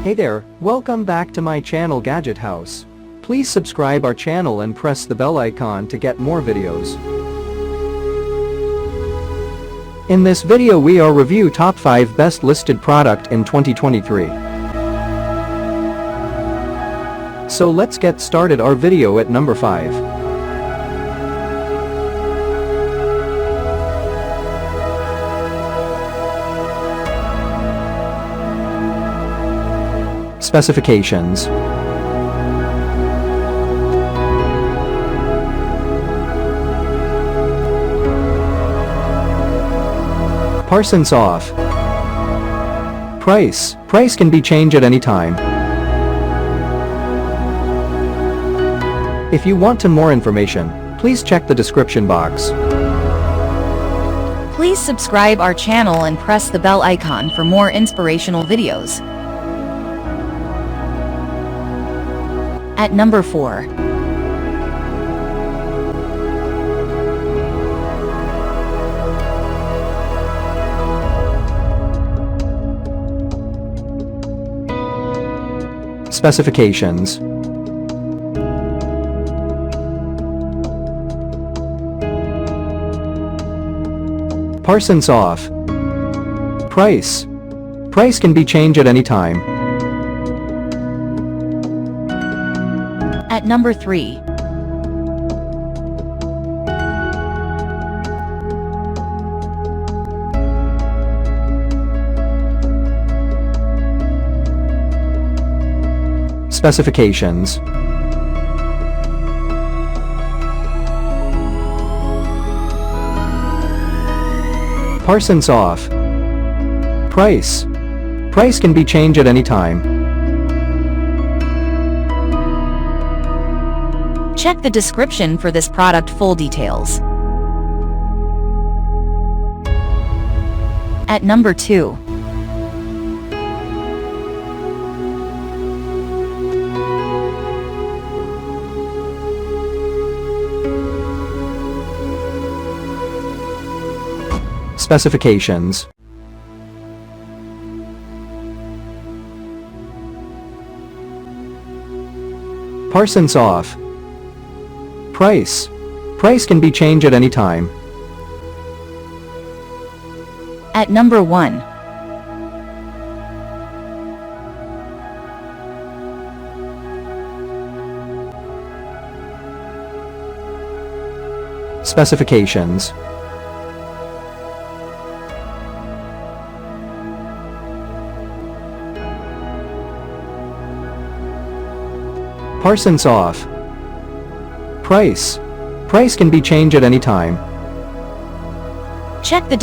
Hey there, welcome back to my channel Gadget House. Please subscribe our channel and press the bell icon to get more videos. In this video we are review top 5 best listed product in 2023. So let's get started our video at number 5. Specifications. Parsons off. Price can be changed at any time. If you want to more information, please check the description box. Please subscribe our channel and press the bell icon for more inspirational videos. At number 4. Specifications. Parsons off. Price can be changed at any time. At number 3. Specifications. Parsons off. Price can be changed at any time. Check the description for this product full details. At number 2. Specifications. Parsons off. Price can be changed at any time. At number 1. Specifications. Parsons off. Price can be changed at any time. Check the